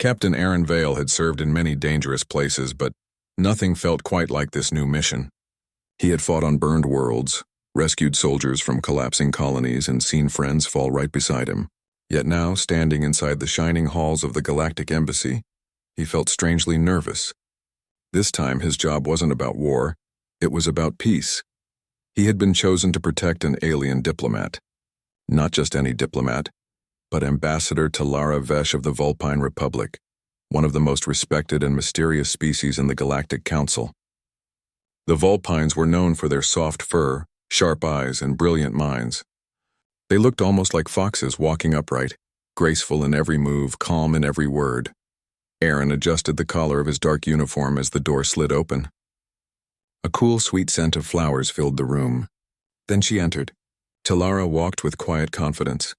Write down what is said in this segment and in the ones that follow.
Captain Aaron Vale had served in many dangerous places, but nothing felt quite like this new mission. He had fought on burned worlds, rescued soldiers from collapsing colonies, and seen friends fall right beside him. Yet now, standing inside the shining halls of the Galactic Embassy, he felt strangely nervous. This time his job wasn't about war, it was about peace. He had been chosen to protect an alien diplomat. Not just any diplomat, but Ambassador Talara Vesh of the Vulpine Republic, one of the most respected and mysterious species in the Galactic Council. The Vulpines were known for their soft fur, sharp eyes, and brilliant minds. They looked almost like foxes walking upright, graceful in every move, calm in every word. Aaron adjusted the collar of his dark uniform as the door slid open. A cool, sweet scent of flowers filled the room. Then she entered. Talara walked with quiet confidence,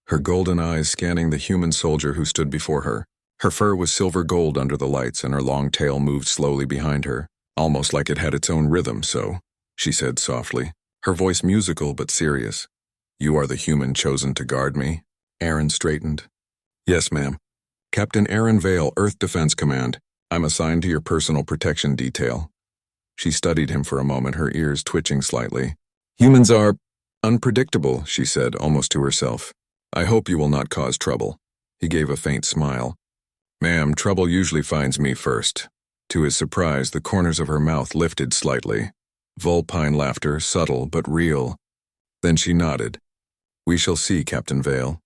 her golden eyes scanning the human soldier who stood before her. Her fur was silver gold under the lights, and her long tail moved slowly behind her, almost like it had its own rhythm, she said softly, her voice musical but serious. "You are the human chosen to guard me?" Aaron straightened. "Yes, ma'am. Captain Aaron Vale, Earth Defense Command. I'm assigned to your personal protection detail." She studied him for a moment, her ears twitching slightly. "Humans are unpredictable," she said, almost to herself. "I hope you will not cause trouble." He gave a faint smile. "Ma'am, trouble usually finds me first." To his surprise, the corners of her mouth lifted slightly. Vulpine laughter, subtle but real. Then she nodded. "We shall see, Captain Vale."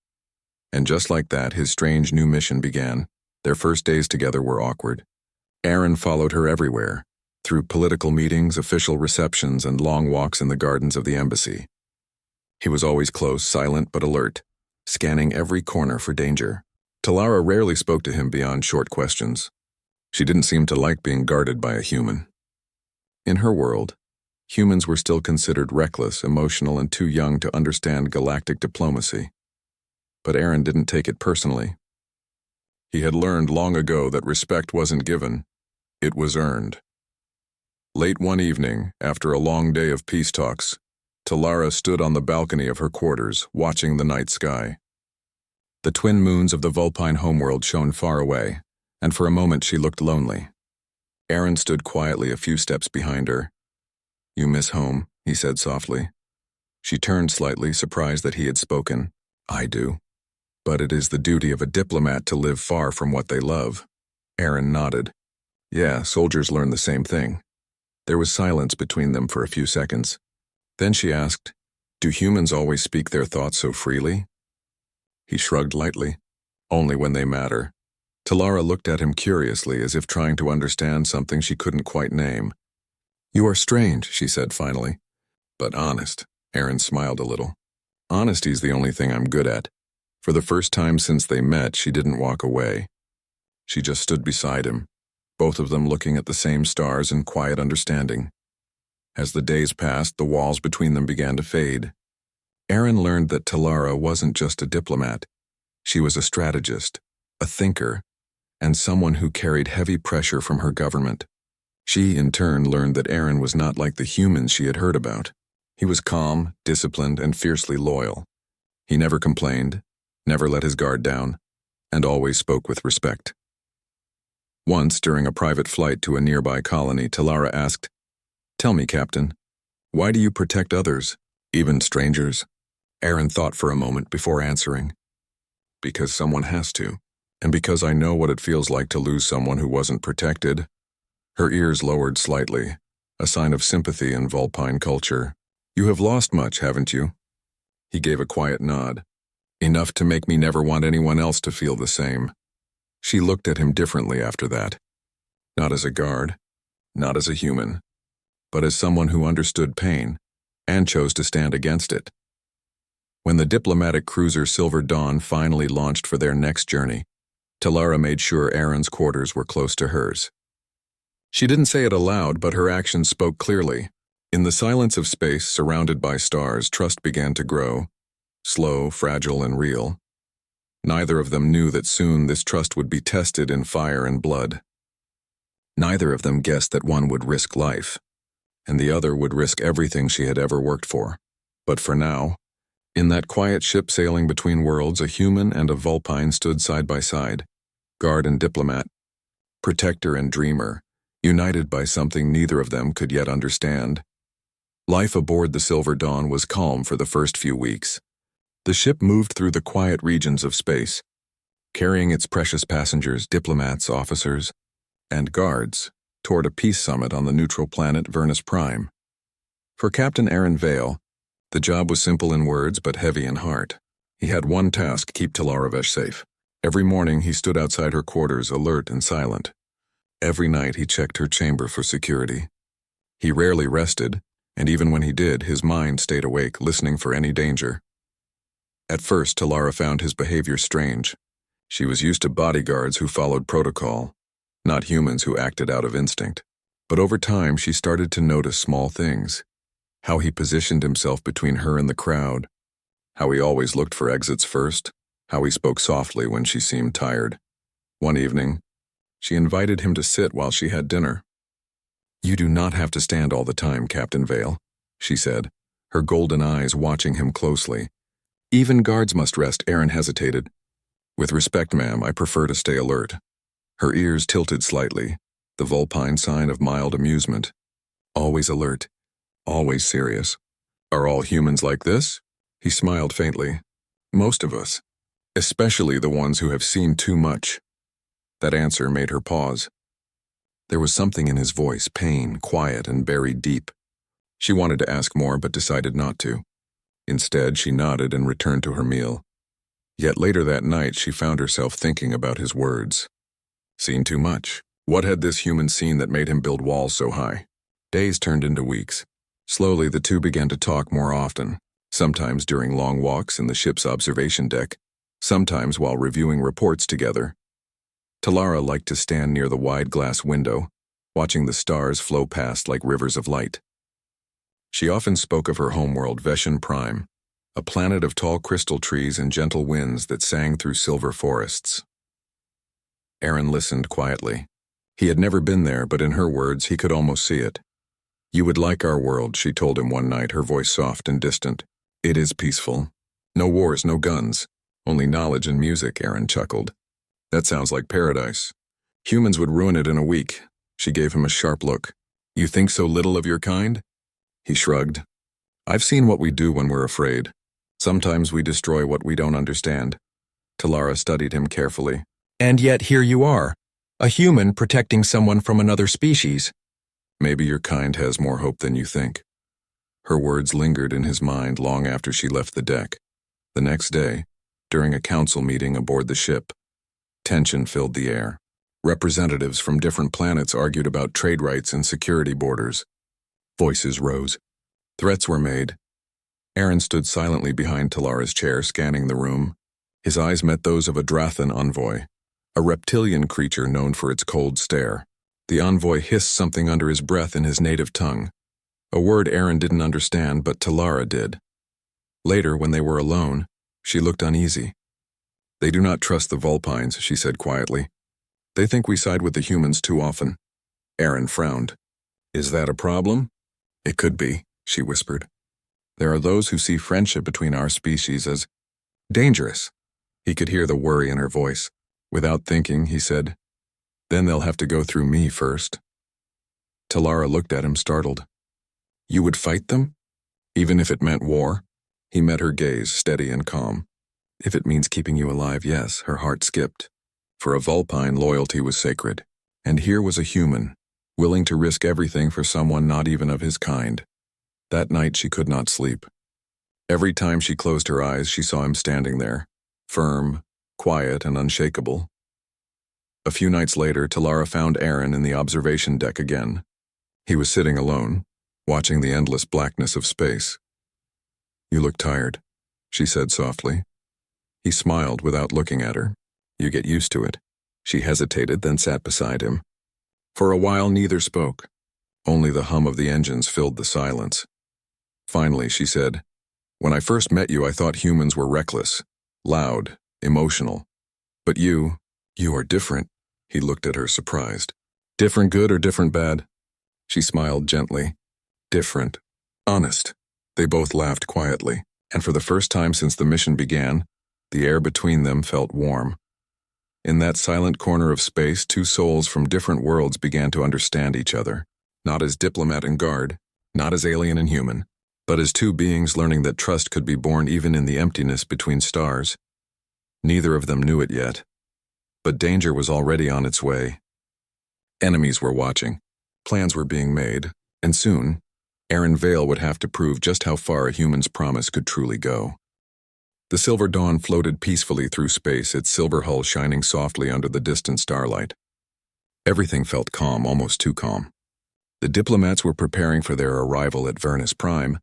And just like that, his strange new mission began. Their first days together were awkward. Aaron followed her everywhere, through political meetings, official receptions, and long walks in the gardens of the embassy. He was always close, silent but alert, scanning every corner for danger. Talara rarely spoke to him beyond short questions. She didn't seem to like being guarded by a human. In her world, humans were still considered reckless, emotional, and too young to understand galactic diplomacy. But Aaron didn't take it personally. He had learned long ago that respect wasn't given, it was earned. Late one evening, after a long day of peace talks, Talara stood on the balcony of her quarters, watching the night sky. The twin moons of the Vulpine homeworld shone far away, and for a moment she looked lonely. Aaron stood quietly a few steps behind her. "You miss home," he said softly. She turned slightly, surprised that he had spoken. "I do. But it is the duty of a diplomat to live far from what they love." Aaron nodded. "Yeah, soldiers learn the same thing." There was silence between them for a few seconds. Then she asked, "Do humans always speak their thoughts so freely?" He shrugged lightly. "Only when they matter." Talara looked at him curiously, as if trying to understand something she couldn't quite name. "You are strange," she said finally. "But honest." Aaron smiled a little. "Honesty's the only thing I'm good at." For the first time since they met, she didn't walk away. She just stood beside him, both of them looking at the same stars in quiet understanding. As the days passed, the walls between them began to fade. Aaron learned that Talara wasn't just a diplomat. She was a strategist, a thinker, and someone who carried heavy pressure from her government. She, in turn, learned that Aaron was not like the humans she had heard about. He was calm, disciplined, and fiercely loyal. He never complained, never let his guard down, and always spoke with respect. Once, during a private flight to a nearby colony, Talara asked, "Tell me, Captain, why do you protect others, even strangers?" Aaron thought for a moment before answering. "Because someone has to, and because I know what it feels like to lose someone who wasn't protected." Her ears lowered slightly, a sign of sympathy in Vulpine culture. "You have lost much, haven't you?" He gave a quiet nod. "Enough to make me never want anyone else to feel the same." She looked at him differently after that. Not as a guard, not as a human, but as someone who understood pain and chose to stand against it. When the diplomatic cruiser Silver Dawn finally launched for their next journey, Talara made sure Aaron's quarters were close to hers. She didn't say it aloud, but her actions spoke clearly. In the silence of space, surrounded by stars, trust began to grow, slow, fragile, and real. Neither of them knew that soon this trust would be tested in fire and blood. Neither of them guessed that one would risk life, and the other would risk everything she had ever worked for. But for now, in that quiet ship sailing between worlds, a human and a Vulpine stood side by side. Guard and diplomat, protector and dreamer, united by something neither of them could yet understand. Life aboard the Silver Dawn was calm for the first few weeks. The ship moved through the quiet regions of space, carrying its precious passengers, diplomats, officers, and guards toward a peace summit on the neutral planet Vernus Prime. For Captain Aaron Vale, the job was simple in words but heavy in heart. He had one task: keep Talarevesh safe. Every morning he stood outside her quarters, alert and silent. Every night he checked her chamber for security. He rarely rested, and even when he did, his mind stayed awake, listening for any danger. At first, Talara found his behavior strange. She was used to bodyguards who followed protocol, not humans who acted out of instinct. But over time, she started to notice small things. How he positioned himself between her and the crowd. How he always looked for exits first. How he spoke softly when she seemed tired. One evening, she invited him to sit while she had dinner. "You do not have to stand all the time, Captain Vale," she said, her golden eyes watching him closely. "Even guards must rest." Aaron hesitated. "With respect, ma'am, I prefer to stay alert." Her ears tilted slightly, the Vulpine sign of mild amusement. Always alert, always serious. "Are all humans like this?" He smiled faintly. "Most of us, especially the ones who have seen too much." That answer made her pause. There was something in his voice, pain, quiet and buried deep. She wanted to ask more but decided not to. Instead, she nodded and returned to her meal. Yet later that night, she found herself thinking about his words. Seen too much. What had this human seen that made him build walls so high? Days turned into weeks. Slowly, the two began to talk more often, sometimes during long walks in the ship's observation deck, sometimes while reviewing reports together. Talara liked to stand near the wide glass window, watching the stars flow past like rivers of light. She often spoke of her homeworld, Veshan Prime, a planet of tall crystal trees and gentle winds that sang through silver forests. Aaron listened quietly. He had never been there, but in her words, he could almost see it. "You would like our world," she told him one night, her voice soft and distant. "It is peaceful. No wars, no guns, only knowledge and music," Aaron chuckled. "That sounds like paradise. Humans would ruin it in a week." She gave him a sharp look. "You think so little of your kind?" He shrugged. "I've seen what we do when we're afraid. Sometimes we destroy what we don't understand." Talara studied him carefully. "And yet here you are, a human protecting someone from another species." "Maybe your kind has more hope than you think." Her words lingered in his mind long after she left the deck. The next day, during a council meeting aboard the ship, tension filled the air. Representatives from different planets argued about trade rights and security borders. Voices rose. Threats were made. Aaron stood silently behind Talara's chair, scanning the room. His eyes met those of a Drathan envoy, a reptilian creature known for its cold stare. The envoy hissed something under his breath in his native tongue, a word Aaron didn't understand, but Talara did. Later, when they were alone, she looked uneasy. "They do not trust the Vulpines," she said quietly. "They think we side with the humans too often." Aaron frowned. "Is that a problem?" "It could be," she whispered. "There are those who see friendship between our species as dangerous." He could hear the worry in her voice. Without thinking, he said, "Then they'll have to go through me first." Talara looked at him, startled. "You would fight them? Even if it meant war?" He met her gaze, steady and calm. "If it means keeping you alive, yes." Her heart skipped. For a Vulpine, loyalty was sacred. And here was a human, willing to risk everything for someone not even of his kind. That night she could not sleep. Every time she closed her eyes, she saw him standing there, firm, quiet, and unshakable. A few nights later, Talara found Aaron in the observation deck again. He was sitting alone, watching the endless blackness of space. "You look tired," she said softly. He smiled without looking at her. "You get used to it." She hesitated, then sat beside him. For a while, neither spoke. Only the hum of the engines filled the silence. Finally, she said, "When I first met you, I thought humans were reckless, loud, emotional. But you are different." He looked at her, surprised. "Different good or different bad?" She smiled gently. "Different. Honest." They both laughed quietly, and for the first time since the mission began, the air between them felt warm. In that silent corner of space, two souls from different worlds began to understand each other, not as diplomat and guard, not as alien and human, but as two beings learning that trust could be born even in the emptiness between stars. Neither of them knew it yet, but danger was already on its way. Enemies were watching, plans were being made, and soon, Aaron Vale would have to prove just how far a human's promise could truly go. The silver dawn floated peacefully through space, its silver hull shining softly under the distant starlight. Everything felt calm, almost too calm. The diplomats were preparing for their arrival at Vernus Prime,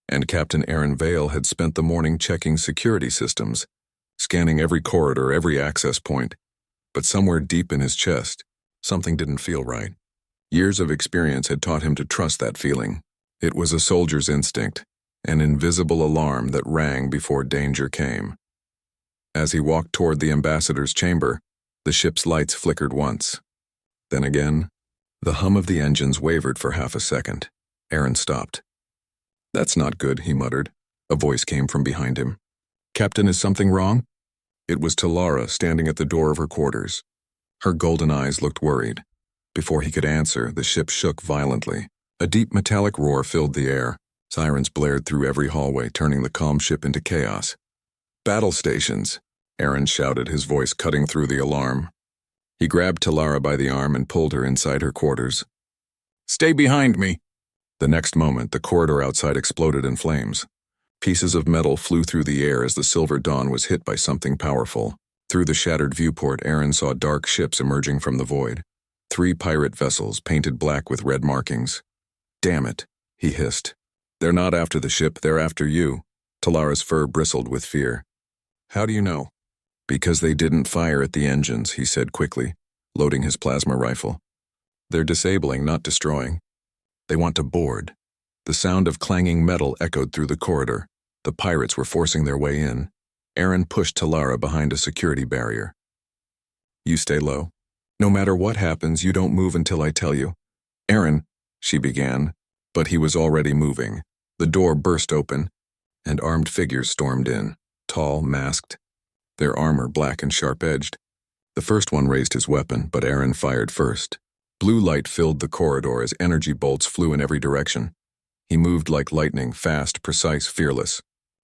and Captain Aaron Vale had spent the morning checking security systems, scanning every corridor, every access point. But somewhere deep in his chest, something didn't feel right. Years of experience had taught him to trust that feeling. It was a soldier's instinct, an invisible alarm that rang before danger came. As he walked toward the ambassador's chamber, the ship's lights flickered once. Then again, the hum of the engines wavered for half a second. Aaron stopped. "That's not good," he muttered. A voice came from behind him. "Captain, is something wrong?" It was Talara standing at the door of her quarters. Her golden eyes looked worried. Before he could answer, the ship shook violently. A deep metallic roar filled the air. Sirens blared through every hallway, turning the calm ship into chaos. "Battle stations!" Aaron shouted, his voice cutting through the alarm. He grabbed Talara by the arm and pulled her inside her quarters. "Stay behind me!" The next moment, the corridor outside exploded in flames. Pieces of metal flew through the air as the silver dawn was hit by something powerful. Through the shattered viewport, Aaron saw dark ships emerging from the void. 3 pirate vessels, painted black with red markings. "Damn it," he hissed. "They're not after the ship, they're after you." Talara's fur bristled with fear. "How do you know?" "Because they didn't fire at the engines," he said quickly, loading his plasma rifle. "They're disabling, not destroying. They want to board." The sound of clanging metal echoed through the corridor. The pirates were forcing their way in. Aaron pushed Talara behind a security barrier. "You stay low. No matter what happens, you don't move until I tell you." "Aaron," she began, but he was already moving. The door burst open, and armed figures stormed in, tall, masked, their armor black and sharp-edged. The first one raised his weapon, but Aaron fired first. Blue light filled the corridor as energy bolts flew in every direction. He moved like lightning, fast, precise, fearless.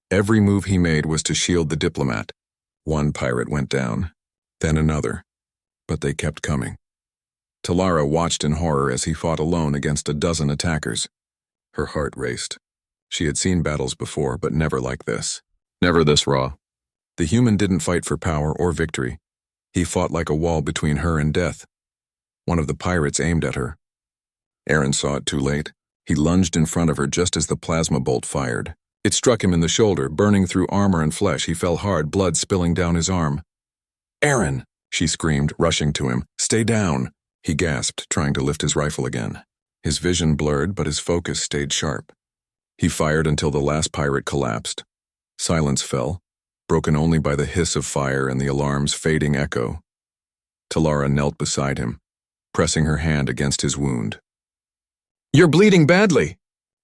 Every move he made was to shield the diplomat. One pirate went down, then another, but they kept coming. Talara watched in horror as he fought alone against a dozen attackers. Her heart raced. She had seen battles before, but never like this. Never this raw. The human didn't fight for power or victory. He fought like a wall between her and death. One of the pirates aimed at her. Aaron saw it too late. He lunged in front of her just as the plasma bolt fired. It struck him in the shoulder, burning through armor and flesh. He fell hard, blood spilling down his arm. "Aaron!" she screamed, rushing to him. "Stay down!" He gasped, trying to lift his rifle again. His vision blurred, but his focus stayed sharp. He fired until the last pirate collapsed. Silence fell, broken only by the hiss of fire and the alarm's fading echo. Talara knelt beside him, pressing her hand against his wound. "You're bleeding badly!"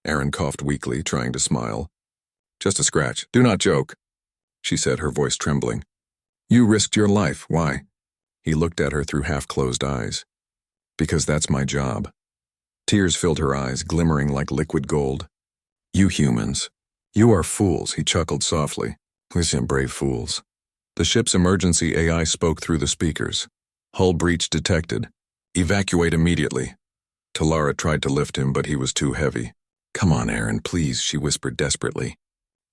Aaron coughed weakly, trying to smile. "Just a scratch. Do not joke," she said, her voice trembling. "You risked your life. Why?" He looked at her through half-closed eyes. "Because that's my job." Tears filled her eyes, glimmering like liquid gold. "You humans. You are fools," he chuckled softly. "Listen, brave fools." The ship's emergency AI spoke through the speakers. "Hull breach detected. Evacuate immediately." Talara tried to lift him, but he was too heavy. "Come on, Aaron, please," she whispered desperately.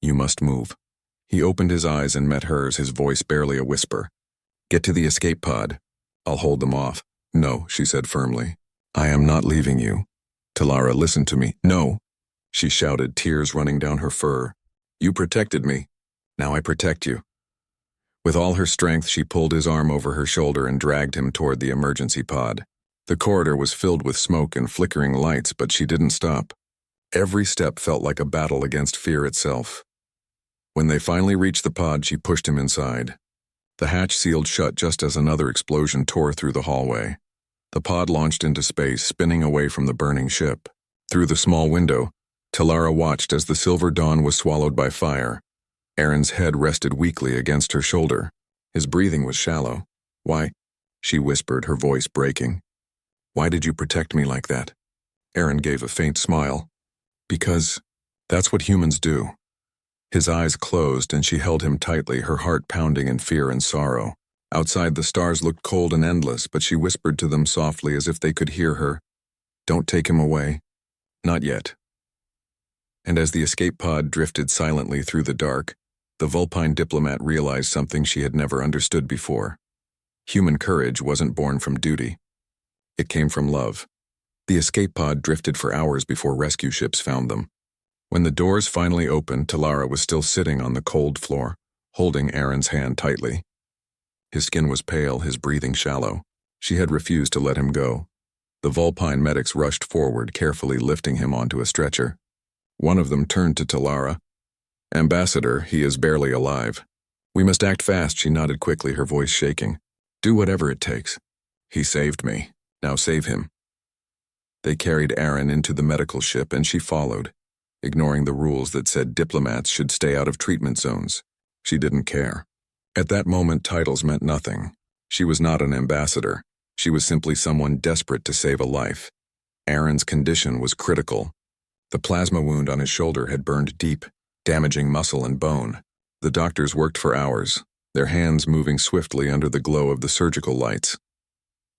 "You must move." He opened his eyes and met hers, his voice barely a whisper. "Get to the escape pod. I'll hold them off." "No," she said firmly. "I am not leaving you." "Talara, listen to me." "No," she shouted, tears running down her fur. "You protected me. Now I protect you." With all her strength, she pulled his arm over her shoulder and dragged him toward the emergency pod. The corridor was filled with smoke and flickering lights, but she didn't stop. Every step felt like a battle against fear itself. When they finally reached the pod, she pushed him inside. The hatch sealed shut just as another explosion tore through the hallway. The pod launched into space, spinning away from the burning ship. Through the small window, Talara watched as the silver dawn was swallowed by fire. Aaron's head rested weakly against her shoulder. His breathing was shallow. Why? She whispered, her voice breaking. Why did you protect me like that? Aaron gave a faint smile. Because that's what humans do. His eyes closed and she held him tightly, her heart pounding in fear and sorrow. Outside the stars looked cold and endless, but she whispered to them softly as if they could hear her. Don't take him away. Not yet. And as the escape pod drifted silently through the dark, the Vulpine Diplomat realized something she had never understood before. Human courage wasn't born from duty. It came from love. The escape pod drifted for hours before rescue ships found them. When the doors finally opened, Talara was still sitting on the cold floor, holding Aaron's hand tightly. His skin was pale, his breathing shallow. She had refused to let him go. The Vulpine medics rushed forward, carefully lifting him onto a stretcher. One of them turned to Talara. Ambassador, he is barely alive. We must act fast, she nodded quickly, her voice shaking. Do whatever it takes. He saved me. Now save him. They carried Aaron into the medical ship and she followed, ignoring the rules that said diplomats should stay out of treatment zones. She didn't care. At that moment, titles meant nothing. She was not an ambassador. She was simply someone desperate to save a life. Aaron's condition was critical. The plasma wound on his shoulder had burned deep, damaging muscle and bone. The doctors worked for hours, their hands moving swiftly under the glow of the surgical lights.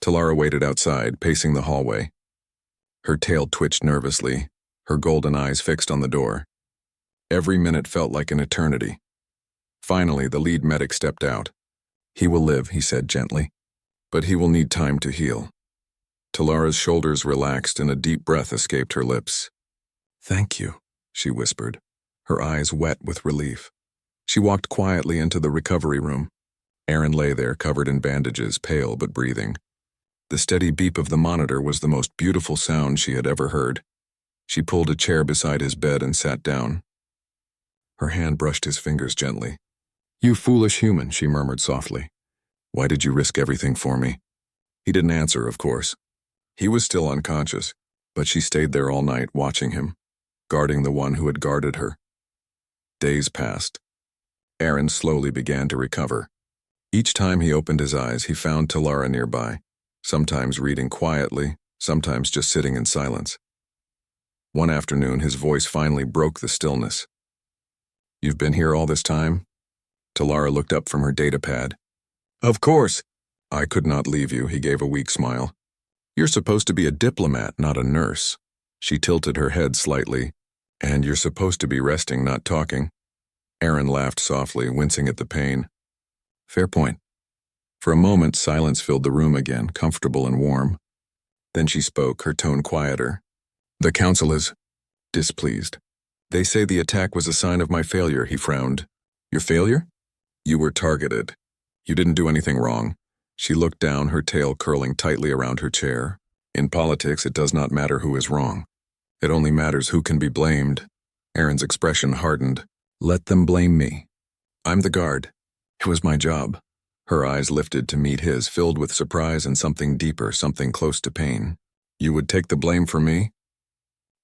Talara waited outside, pacing the hallway. Her tail twitched nervously, her golden eyes fixed on the door. Every minute felt like an eternity. Finally, the lead medic stepped out. He will live, he said gently, but he will need time to heal. Talara's shoulders relaxed and a deep breath escaped her lips. Thank you, she whispered, her eyes wet with relief. She walked quietly into the recovery room. Aaron lay there, covered in bandages, pale but breathing. The steady beep of the monitor was the most beautiful sound she had ever heard. She pulled a chair beside his bed and sat down. Her hand brushed his fingers gently. You foolish human, she murmured softly. Why did you risk everything for me? He didn't answer, of course. He was still unconscious, but she stayed there all night, watching him, guarding the one who had guarded her. Days passed. Aaron slowly began to recover. Each time he opened his eyes, he found Talara nearby, sometimes reading quietly, sometimes just sitting in silence. One afternoon, his voice finally broke the stillness. You've been here all this time? Talara looked up from her datapad. Of course. I could not leave you, he gave a weak smile. You're supposed to be a diplomat, not a nurse. She tilted her head slightly. And you're supposed to be resting, not talking. Aaron laughed softly, wincing at the pain. Fair point. For a moment, silence filled the room again, comfortable and warm. Then she spoke, her tone quieter. The council is displeased. They say the attack was a sign of my failure, he frowned. Your failure? You were targeted. You didn't do anything wrong. She looked down, her tail curling tightly around her chair. In politics, it does not matter who is wrong. It only matters who can be blamed. Aaron's expression hardened. Let them blame me. I'm the guard. It was my job. Her eyes lifted to meet his, filled with surprise and something deeper, something close to pain. You would take the blame for me?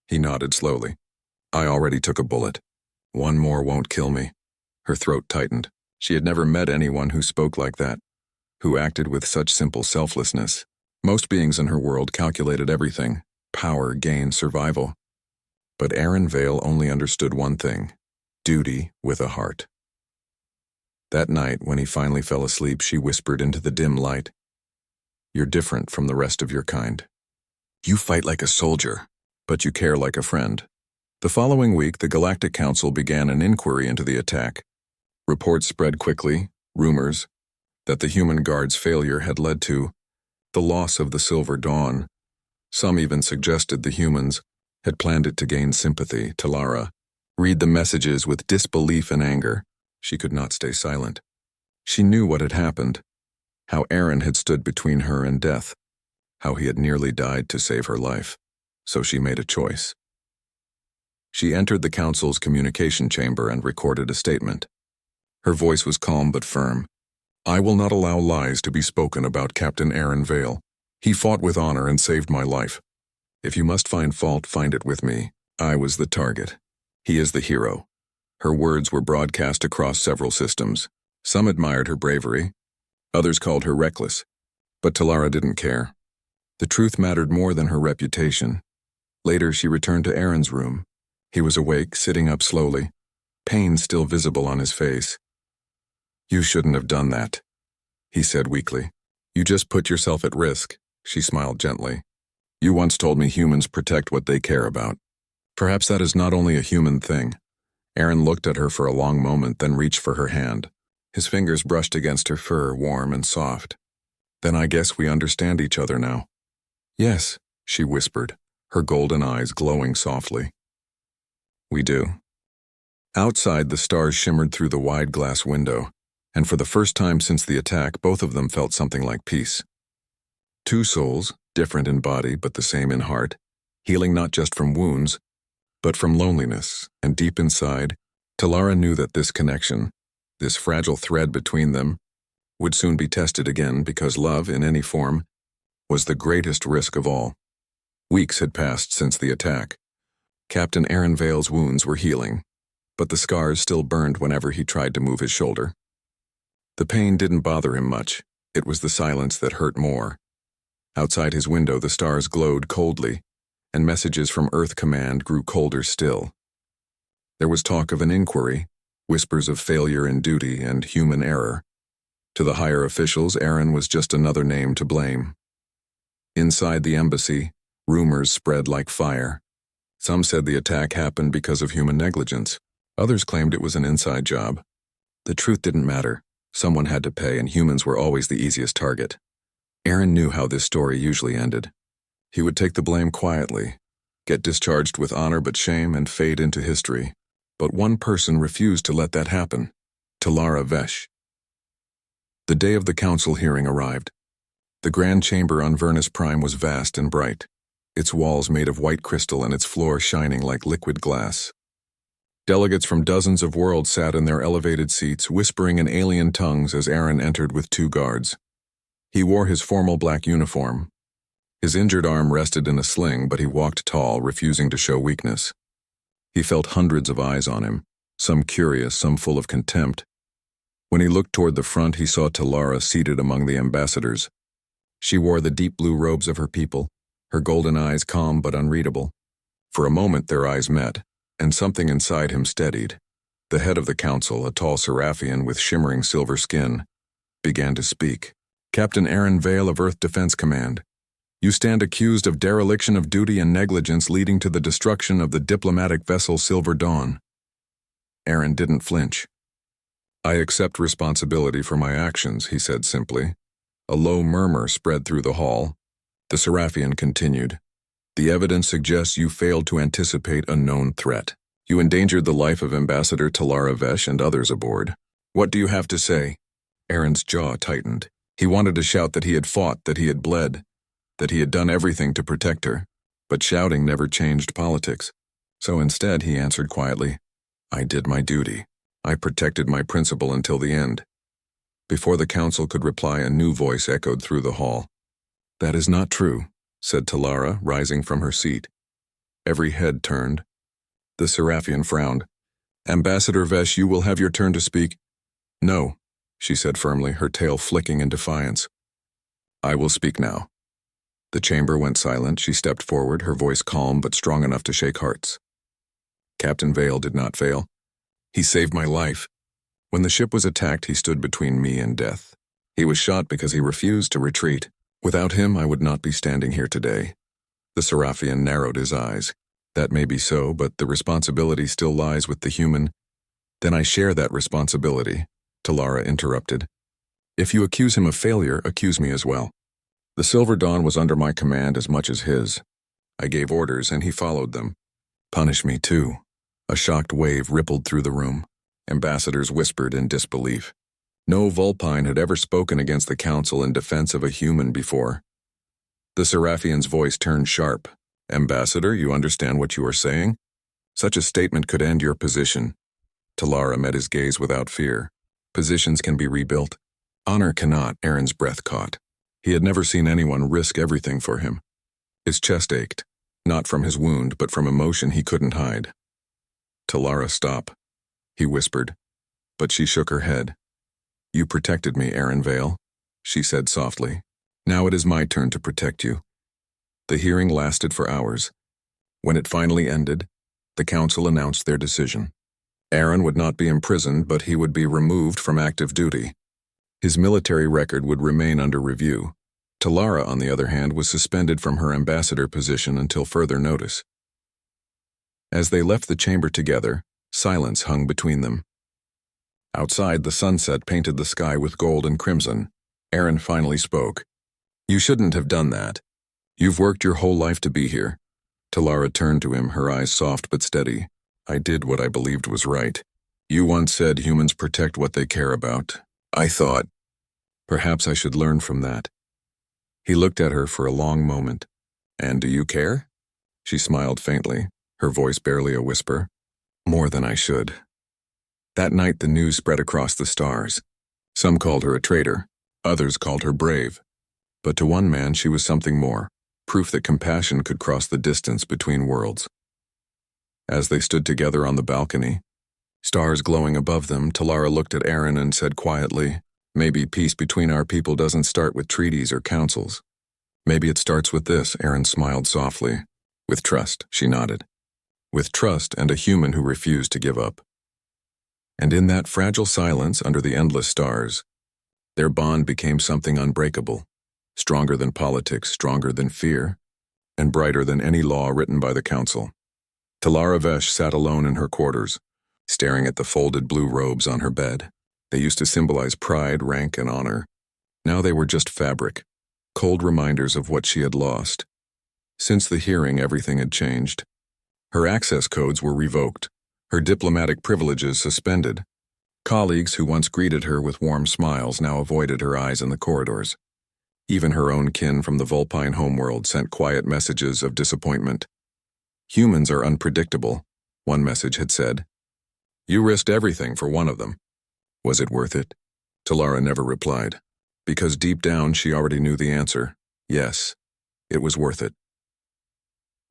He nodded slowly. I already took a bullet. One more won't kill me. Her throat tightened. She had never met anyone who spoke like that, who acted with such simple selflessness. Most beings in her world calculated everything: power, gain, survival. But Aaron Vale only understood one thing: duty with a heart. That night, when he finally fell asleep, she whispered into the dim light, You're different from the rest of your kind. You fight like a soldier, but you care like a friend. The following week, the Galactic Council began an inquiry into the attack. Reports spread quickly, rumors, that the human guard's failure had led to the loss of the Silver Dawn. Some even suggested the humans had planned it to gain sympathy. Talara read the messages with disbelief and anger. She could not stay silent. She knew what had happened, how Aaron had stood between her and death, how he had nearly died to save her life. So she made a choice. She entered the council's communication chamber and recorded a statement. Her voice was calm but firm. I will not allow lies to be spoken about Captain Aaron Vale. He fought with honor and saved my life. If you must find fault, find it with me. I was the target. He is the hero. Her words were broadcast across several systems. Some admired her bravery. Others called her reckless, but Talara didn't care. The truth mattered more than her reputation. Later, she returned to Aaron's room. He was awake, sitting up slowly, pain still visible on his face. "You shouldn't have done that," he said weakly. "You just put yourself at risk," she smiled gently. "You once told me humans protect what they care about. Perhaps that is not only a human thing." Aaron looked at her for a long moment, then reached for her hand. His fingers brushed against her fur, warm and soft. "Then I guess we understand each other now." "Yes," she whispered, her golden eyes glowing softly. "We do." Outside, the stars shimmered through the wide glass window, and for the first time since the attack, both of them felt something like peace. Two souls, different in body but the same in heart, healing not just from wounds, but from loneliness, and deep inside, Talara knew that this connection, this fragile thread between them, would soon be tested again because love, in any form, was the greatest risk of all. Weeks had passed since the attack. Captain Aaron Vale's wounds were healing, but the scars still burned whenever he tried to move his shoulder. The pain didn't bother him much. It was the silence that hurt more. Outside his window, the stars glowed coldly, and messages from Earth Command grew colder still. There was talk of an inquiry, whispers of failure in duty and human error. To the higher officials, Aaron was just another name to blame. Inside the embassy, rumors spread like fire. Some said the attack happened because of human negligence. Others claimed it was an inside job. The truth didn't matter. Someone had to pay, and humans were always the easiest target. Aaron knew how this story usually ended. He would take the blame quietly, get discharged with honor but shame, and fade into history. But one person refused to let that happen: Talara Vesh. The day of the council hearing arrived. The grand chamber on Vernus Prime was vast and bright, its walls made of white crystal and its floor shining like liquid glass. Delegates from dozens of worlds sat in their elevated seats, whispering in alien tongues as Aaron entered with 2 guards. He wore his formal black uniform. His injured arm rested in a sling, but he walked tall, refusing to show weakness. He felt hundreds of eyes on him, some curious, some full of contempt. When he looked toward the front, he saw Talara seated among the ambassadors. She wore the deep blue robes of her people, her golden eyes calm but unreadable. For a moment their eyes met, and something inside him steadied. The head of the council, a tall Seraphian with shimmering silver skin, began to speak. "Captain Aaron Vale of Earth Defense Command, you stand accused of dereliction of duty and negligence leading to the destruction of the diplomatic vessel Silver Dawn." Aaron didn't flinch. "I accept responsibility for my actions," he said simply. A low murmur spread through the hall. The Seraphian continued. "The evidence suggests you failed to anticipate a known threat. You endangered the life of Ambassador Talara Vesh and others aboard. What do you have to say?" Aaron's jaw tightened. He wanted to shout that he had fought, that he had bled, that he had done everything to protect her, but shouting never changed politics. So instead he answered quietly, "I did my duty. I protected my principal until the end." Before the council could reply, a new voice echoed through the hall. "That is not true," said Talara, rising from her seat. Every head turned. The Seraphian frowned. "Ambassador Vesh, you will have your turn to speak." "No," she said firmly, her tail flicking in defiance. "I will speak now." The chamber went silent. She stepped forward, her voice calm but strong enough to shake hearts. "Captain Vale did not fail. He saved my life. When the ship was attacked, he stood between me and death. He was shot because he refused to retreat. Without him, I would not be standing here today." The Seraphian narrowed his eyes. "That may be so, but the responsibility still lies with the human." "Then I share that responsibility," Talara interrupted. "If you accuse him of failure, accuse me as well. The Silver Dawn was under my command as much as his. I gave orders and he followed them. Punish me too." A shocked wave rippled through the room. Ambassadors whispered in disbelief. No Vulpine had ever spoken against the council in defense of a human before. The Seraphian's voice turned sharp. "Ambassador, you understand what you are saying? Such a statement could end your position." Talara met his gaze without fear. "Positions can be rebuilt. Honor cannot." Aaron's breath caught. He had never seen anyone risk everything for him. His chest ached, not from his wound, but from emotion he couldn't hide. "Talara, stop," he whispered, but she shook her head. "You protected me, Aaron Vale. she said softly. Now it is my turn to protect you. The hearing lasted for hours. When it finally ended, the council announced their decision. Aaron would not be imprisoned, but he would be removed from active duty. His military record would remain under review. Talara, on the other hand, was suspended from her ambassador position until further notice. As they left the chamber together, silence hung between them. Outside, the sunset painted the sky with gold and crimson. Aaron finally spoke. You shouldn't have done that. You've worked your whole life to be here. Talara turned to him, her eyes soft but steady. I did what I believed was right. You once said humans protect what they care about. I thought, perhaps I should learn from that. He looked at her for a long moment. And do you care? She smiled faintly, her voice barely a whisper. More than I should. That night the news spread across the stars. Some called her a traitor, others called her brave. But to one man she was something more, proof that compassion could cross the distance between worlds. As they stood together on the balcony, stars glowing above them, Talara looked at Aaron and said quietly, maybe peace between our people doesn't start with treaties or councils. Maybe it starts with this, Aaron smiled softly. With trust, she nodded. With trust and a human who refused to give up. And in that fragile silence under the endless stars, their bond became something unbreakable, stronger than politics, stronger than fear, and brighter than any law written by the council. Talara Vesh sat alone in her quarters, staring at the folded blue robes on her bed. They used to symbolize pride, rank, and honor. Now they were just fabric, cold reminders of what she had lost. Since the hearing, everything had changed. Her access codes were revoked, her diplomatic privileges suspended. Colleagues who once greeted her with warm smiles now avoided her eyes in the corridors. Even her own kin from the Vulpine homeworld sent quiet messages of disappointment. Humans are unpredictable, one message had said. You risked everything for one of them. Was it worth it? Talara never replied, because deep down she already knew the answer. Yes, it was worth it.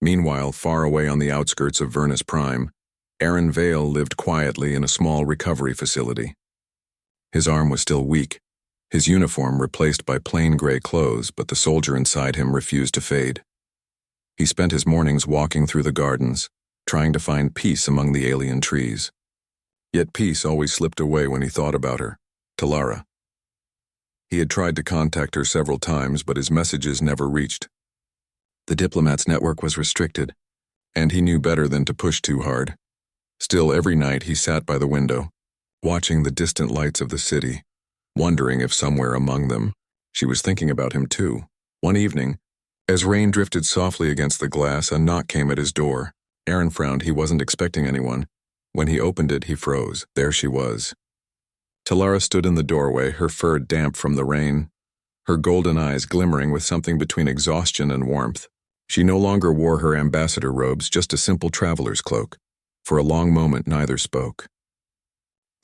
Meanwhile, far away on the outskirts of Vernus Prime, Aaron Vale lived quietly in a small recovery facility. His arm was still weak, his uniform replaced by plain gray clothes, but the soldier inside him refused to fade. He spent his mornings walking through the gardens, trying to find peace among the alien trees. Yet peace always slipped away when he thought about her, Talara. He had tried to contact her several times, but his messages never reached. The diplomat's network was restricted, and he knew better than to push too hard. Still, every night he sat by the window, watching the distant lights of the city, wondering if somewhere among them, she was thinking about him too. One evening, as rain drifted softly against the glass, a knock came at his door. Aaron frowned. He wasn't expecting anyone. When he opened it, he froze. There she was. Talara stood in the doorway, her fur damp from the rain, her golden eyes glimmering with something between exhaustion and warmth. She no longer wore her ambassador robes, just a simple traveler's cloak. For a long moment, neither spoke.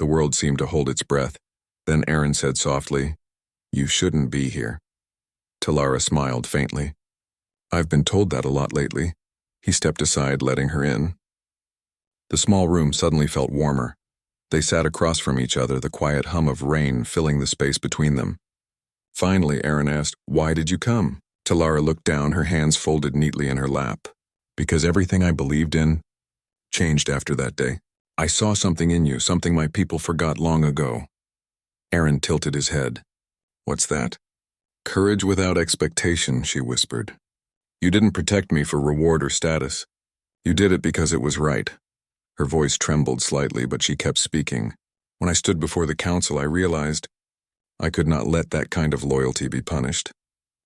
The world seemed to hold its breath. Then Aaron said softly, You shouldn't be here. Talara smiled faintly. I've been told that a lot lately. He stepped aside, letting her in. The small room suddenly felt warmer. They sat across from each other, the quiet hum of rain filling the space between them. Finally, Aaron asked, Why did you come? Talara looked down, her hands folded neatly in her lap. Because everything I believed in changed after that day. I saw something in you, something my people forgot long ago. Aaron tilted his head. What's that? Courage without expectation, she whispered. You didn't protect me for reward or status. You did it because it was right. Her voice trembled slightly, but she kept speaking. When I stood before the council, I realized I could not let that kind of loyalty be punished,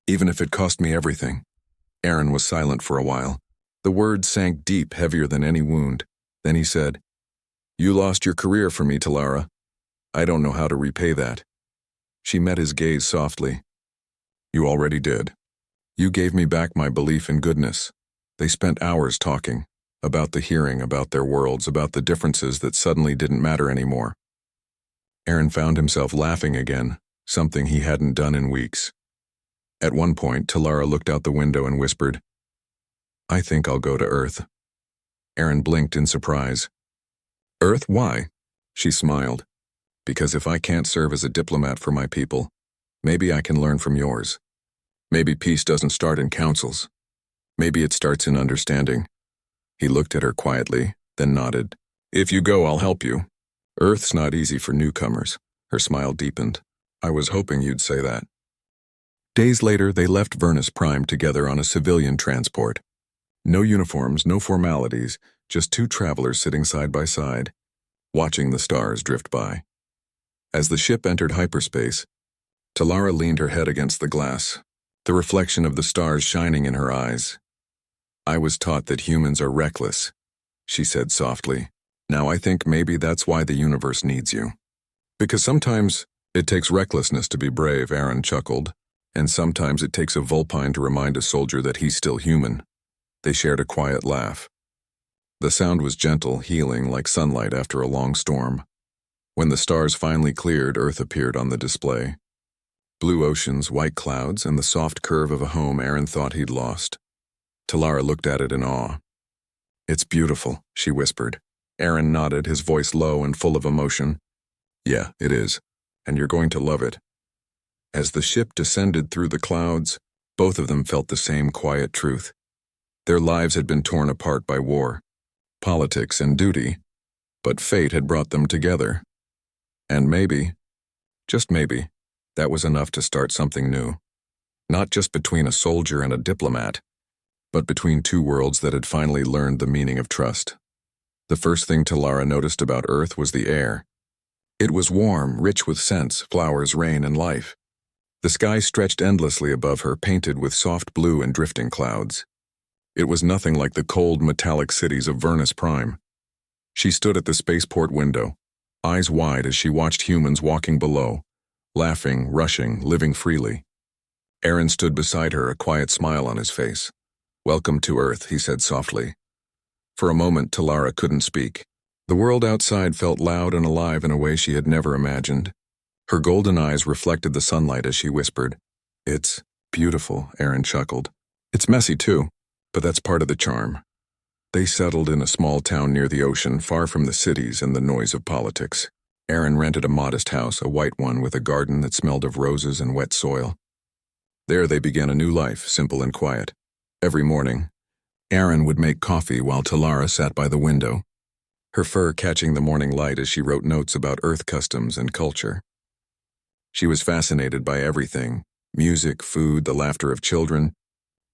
even if it cost me everything. Aaron was silent for a while. The words sank deep, heavier than any wound. Then he said, You lost your career for me, Talara. I don't know how to repay that. She met his gaze softly. You already did. You gave me back my belief in goodness. They spent hours talking, about the hearing, about their worlds, about the differences that suddenly didn't matter anymore. Aaron found himself laughing again, something he hadn't done in weeks. At one point, Talara looked out the window and whispered, I think I'll go to Earth. Aaron blinked in surprise. Earth, why? She smiled. Because if I can't serve as a diplomat for my people, Maybe I can learn from yours. Maybe peace doesn't start in councils. Maybe it starts in understanding. He looked at her quietly, then nodded. If you go, I'll help you. Earth's not easy for newcomers. Her smile deepened. I was hoping you'd say that. Days later, they left Vernus Prime together on a civilian transport. No uniforms, no formalities, just two travelers sitting side by side, watching the stars drift by. As the ship entered hyperspace, Talara leaned her head against the glass, the reflection of the stars shining in her eyes. I was taught that humans are reckless, she said softly. Now I think maybe that's why the universe needs you. Because sometimes it takes recklessness to be brave, Aaron chuckled, and sometimes it takes a Vulpine to remind a soldier that he's still human. They shared a quiet laugh. The sound was gentle, healing, like sunlight after a long storm. When the stars finally cleared, Earth appeared on the display. Blue oceans, white clouds, and the soft curve of a home Aaron thought he'd lost. Talara looked at it in awe. It's beautiful, she whispered. Aaron nodded, his voice low and full of emotion. Yeah, it is, and you're going to love it. As the ship descended through the clouds, both of them felt the same quiet truth. Their lives had been torn apart by war, politics, and duty, but fate had brought them together. And maybe, just maybe, that was enough to start something new. Not just between a soldier and a diplomat, but between two worlds that had finally learned the meaning of trust. The first thing Talara noticed about Earth was the air. It was warm, rich with scents, flowers, rain, and life. The sky stretched endlessly above her, painted with soft blue and drifting clouds. It was nothing like the cold, metallic cities of Vernus Prime. She stood at the spaceport window, eyes wide as she watched humans walking below, laughing, rushing, living freely. Aaron stood beside her, a quiet smile on his face. Welcome to Earth, he said softly. For a moment, Talara couldn't speak. The world outside felt loud and alive in a way she had never imagined. Her golden eyes reflected the sunlight as she whispered. It's beautiful, Aaron chuckled. It's messy too, but that's part of the charm. They settled in a small town near the ocean, far from the cities and the noise of politics. Aaron rented a modest house, a white one with a garden that smelled of roses and wet soil. There they began a new life, simple and quiet. Every morning, Aaron would make coffee while Talara sat by the window, her fur catching the morning light as she wrote notes about Earth customs and culture. She was fascinated by everything: music, food, the laughter of children,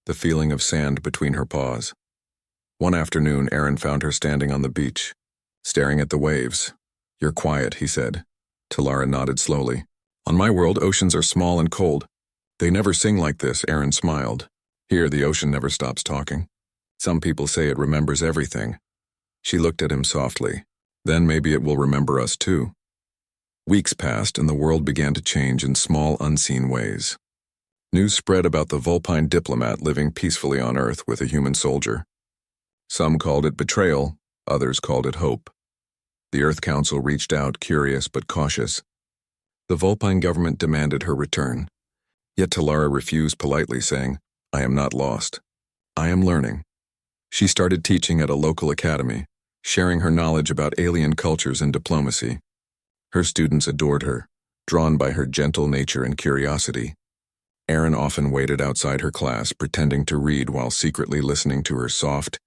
the feeling of sand between her paws. One afternoon, Aaron found her standing on the beach, staring at the waves. You're quiet, he said. Talara nodded slowly. On my world, oceans are small and cold. They never sing like this, Aaron smiled. Here, the ocean never stops talking. Some people say it remembers everything. She looked at him softly. Then maybe it will remember us too. Weeks passed and the world began to change in small, unseen ways. News spread about the Vulpine Diplomat living peacefully on Earth with a human soldier. Some called it betrayal, others called it hope. The Earth Council reached out, curious but cautious. The Vulpine government demanded her return. Yet Talara refused politely, saying, I am not lost. I am learning. She started teaching at a local academy, sharing her knowledge about alien cultures and diplomacy. Her students adored her, drawn by her gentle nature and curiosity. Aaron often waited outside her class, pretending to read while secretly listening to her soft,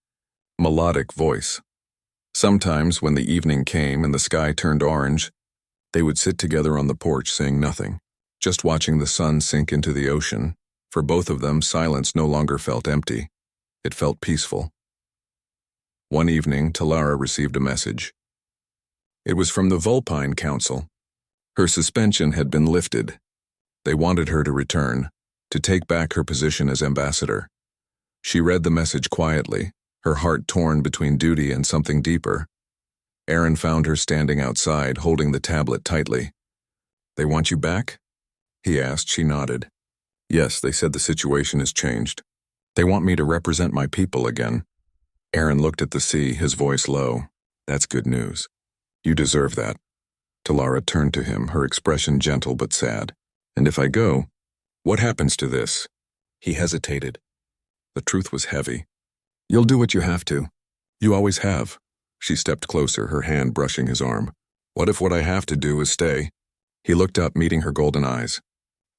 melodic voice. Sometimes, when the evening came and the sky turned orange, they would sit together on the porch saying nothing, just watching the sun sink into the ocean. For both of them, silence no longer felt empty. It felt peaceful. One evening, Talara received a message. It was from the Vulpine Council. Her suspension had been lifted. They wanted her to return, to take back her position as ambassador. She read the message quietly, her heart torn between duty and something deeper. Aaron found her standing outside, holding the tablet tightly. They want you back? He asked. She nodded. Yes, they said the situation has changed. They want me to represent my people again. Aaron looked at the sea, his voice low. That's good news. You deserve that. Talara turned to him, her expression gentle but sad. And if I go, what happens to this? He hesitated. The truth was heavy. You'll do what you have to. You always have. She stepped closer, her hand brushing his arm. What if what I have to do is stay? He looked up, meeting her golden eyes.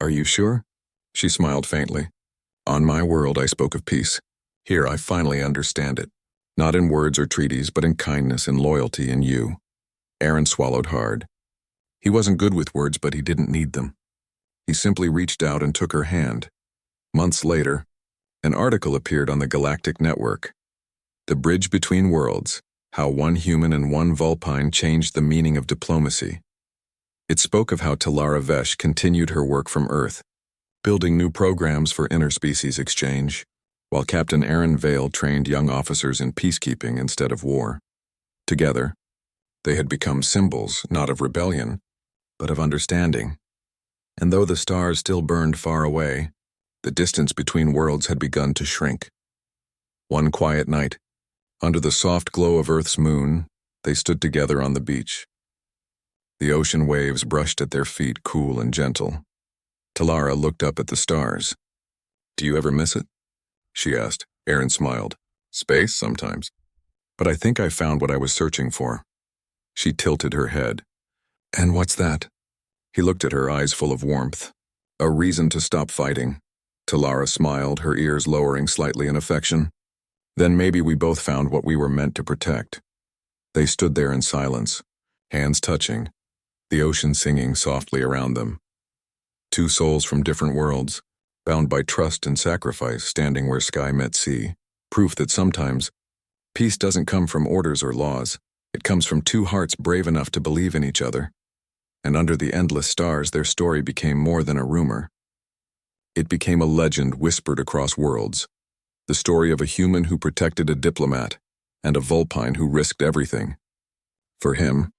Are you sure? She smiled faintly. On my world, I spoke of peace. Here, I finally understand it. Not in words or treaties, but in kindness and loyalty in you. Aaron swallowed hard. He wasn't good with words, but he didn't need them. He simply reached out and took her hand. Months later, an article appeared on the Galactic Network. The Bridge Between Worlds, How One Human and One Vulpine Changed the Meaning of Diplomacy. It spoke of how Talara Vesh continued her work from Earth, building new programs for interspecies exchange, while Captain Aaron Vale trained young officers in peacekeeping instead of war. Together, they had become symbols not of rebellion, but of understanding. And though the stars still burned far away, the distance between worlds had begun to shrink. One quiet night, under the soft glow of Earth's moon, they stood together on the beach. The ocean waves brushed at their feet, cool and gentle. Talara looked up at the stars. Do you ever miss it? She asked. Aaron smiled. Space, sometimes. But I think I found what I was searching for. She tilted her head. And what's that? He looked at her, eyes full of warmth. A reason to stop fighting. Talara smiled, her ears lowering slightly in affection. Then maybe we both found what we were meant to protect. They stood there in silence, hands touching, the ocean singing softly around them. Two souls from different worlds, bound by trust and sacrifice, standing where sky met sea. Proof that sometimes peace doesn't come from orders or laws. It comes from two hearts brave enough to believe in each other. And under the endless stars, their story became more than a rumor. It became a legend whispered across worlds. The story of a human who protected a diplomat and a Vulpine who risked everything. For him,